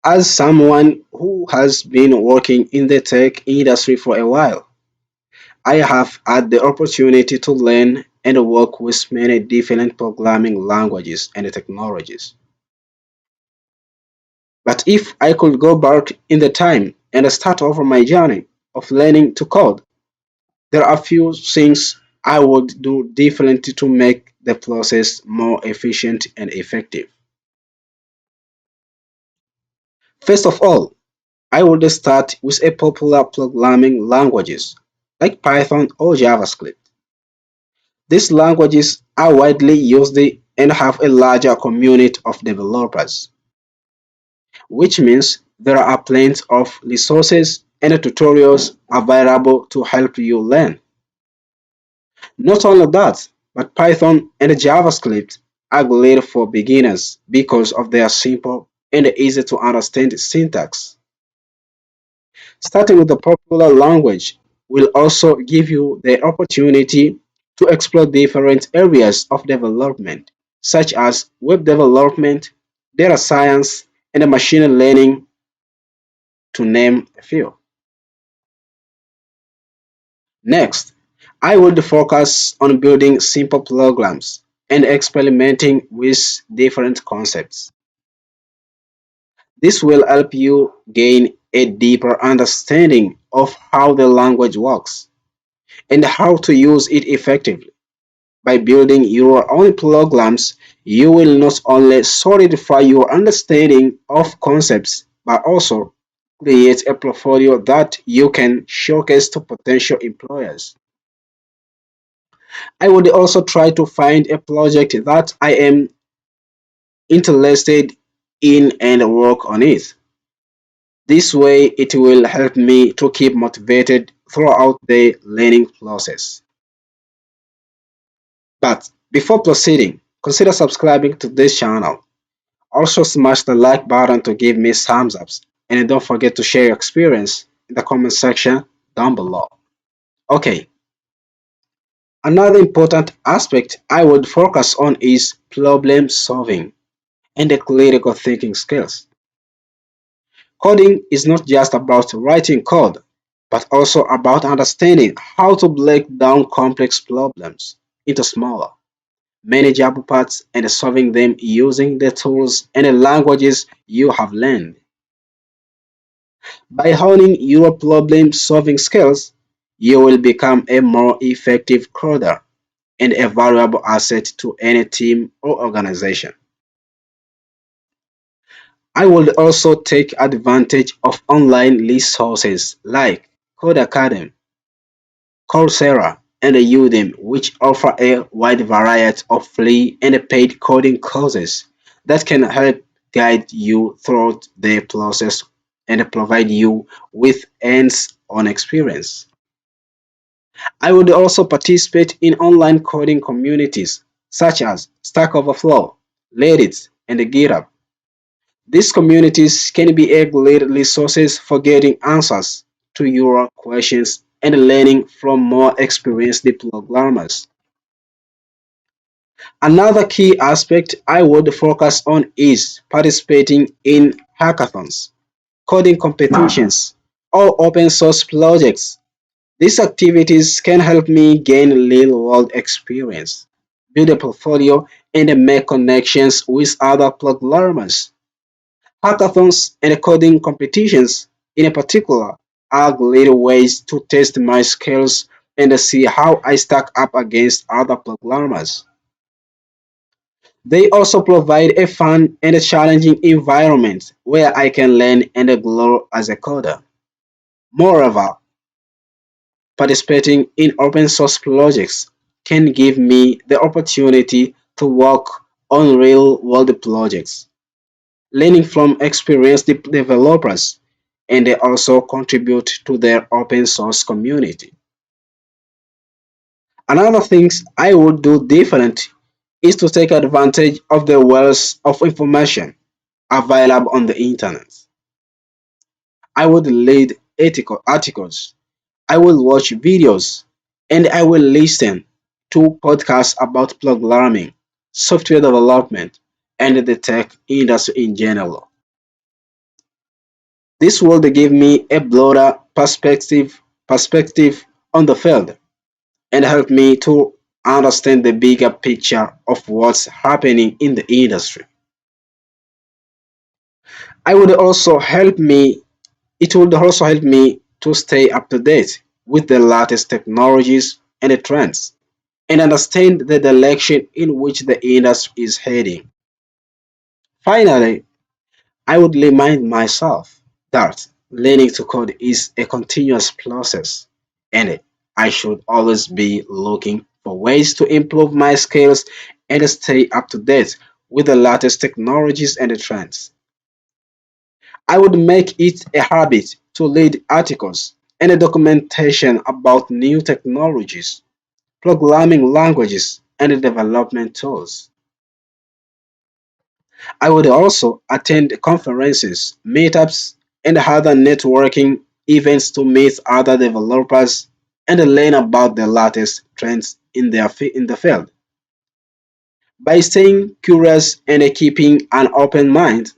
As someone who has been working in the tech industry for a while, I have had the opportunity to learn and work with many different programming languages and technologies. But if I could go back in the time and start over my journey of learning to code, there are a few things I would do differently to make the process more efficient and effective. First of all, I would start with a popular programming languages like Python or JavaScript. These languages are widely used and have a larger community of developers, which means there are plenty of resources and tutorials available to help you learn. Not only that, but Python and JavaScript are great for beginners because of their simple and easy to understand syntax. Starting with the popular language will also give you the opportunity to explore different areas of development, such as web development, data science, and machine learning, to name a few. Next, I would focus on building simple programs and experimenting with different concepts. This will help you gain a deeper understanding of how the language works and how to use it effectively. By building your own programs, you will not only solidify your understanding of concepts but also create a portfolio that you can showcase to potential employers. I would also try to find a project that I am interested in and work on it. This way, it will help me to keep motivated throughout the learning process. But before proceeding, consider subscribing to this channel. Also smash the like button to give me thumbs ups and don't forget to share your experience in the comment section down below. Okay, another important aspect I would focus on is problem solving and the critical thinking skills. Coding is not just about writing code, but also about understanding how to break down complex problems into smaller, manageable parts and solving them using the tools and the languages you have learned. By honing your problem solving skills, you will become a more effective coder and a valuable asset to any team or organization. I will also take advantage of online resources like Codecademy, Coursera, and Udemy, which offer a wide variety of free and paid coding courses that can help guide you through the process and provide you with hands-on experience. I would also participate in online coding communities such as Stack Overflow, Reddit, and GitHub. These communities can be a great resources for getting answers to your questions and learning from more experienced programmers. Another key aspect I would focus on is participating in hackathons, coding competitions, or open source projects. These activities can help me gain real world experience, build a portfolio, and make connections with other programmers. Hackathons and coding competitions, in particular, are great ways to test my skills and see how I stack up against other programmers. They also provide a fun and a challenging environment where I can learn and grow as a coder. Moreover, participating in open source projects can give me the opportunity to work on real world projects, learning from experienced developers, and they also contribute to their open source community. Another things I would do different is to take advantage of the wealth of information available on the internet. I would read ethical articles, I will watch videos, and I will listen to podcasts about programming, software development, and the tech industry in general. This will give me a broader perspective on the field and help me to understand the bigger picture of what's happening in the industry. I would also help me It would also help me to stay up to date with the latest technologies and the trends and understand the direction in which the industry is heading. Finally, I would remind myself that learning to code is a continuous process and I should always be looking for ways to improve my skills and stay up to date with the latest technologies and the trends. I would make it a habit to read articles and documentation about new technologies, programming languages, and development tools. I would also attend conferences, meetups, and other networking events to meet other developers and learn about the latest trends in the field. By staying curious and keeping an open mind,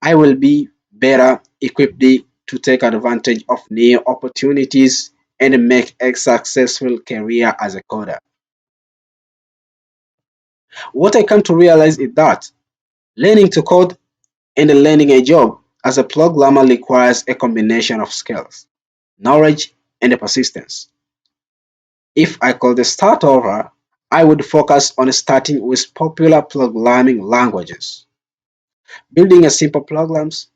I will be better equipped to take advantage of new opportunities and make a successful career as a coder. What I come to realize is that learning to code and learning a job as a programmer requires a combination of skills, knowledge, and persistence. If I could start over, I would focus on starting with popular programming languages, building a simple programs,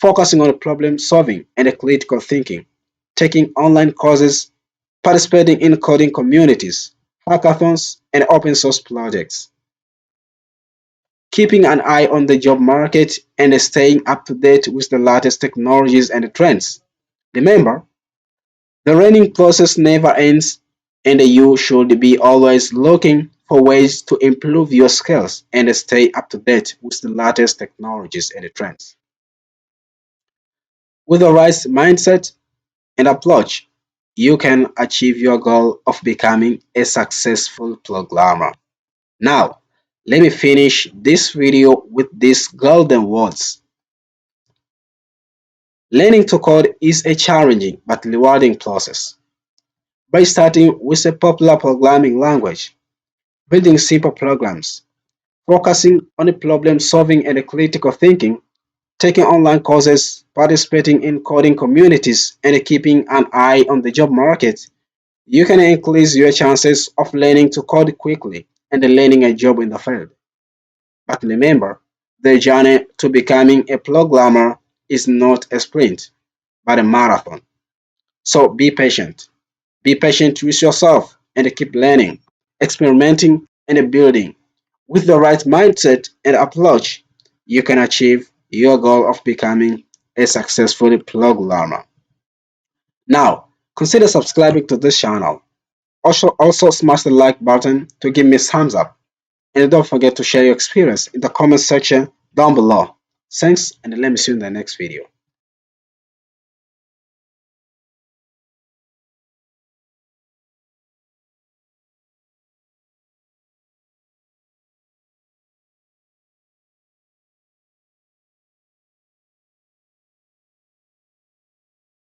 focusing on problem solving and critical thinking, taking online courses, participating in coding communities, hackathons, and open source projects, keeping an eye on the job market and staying up to date with the latest technologies and trends. Remember, the learning process never ends, and you should be always looking for ways to improve your skills and stay up to date with the latest technologies and trends. With the right mindset and approach, you can achieve your goal of becoming a successful programmer. Now, let me finish this video with these golden words. Learning to code is a challenging but rewarding process. By starting with a popular programming language, building simple programs, focusing on the problem solving and the critical thinking, taking online courses, participating in coding communities, and keeping an eye on the job market, you can increase your chances of learning to code quickly and landing a job in the field. But remember, the journey to becoming a programmer is not a sprint, but a marathon. So be patient. Be patient with yourself and keep learning, experimenting, and building. With the right mindset and approach, you can achieve your goal of becoming a successful programmer. Now, consider subscribing to this channel. Also smash the like button to give me a thumbs up. And don't forget to share your experience in the comment section down below. Thanks, and let me see you in the next video.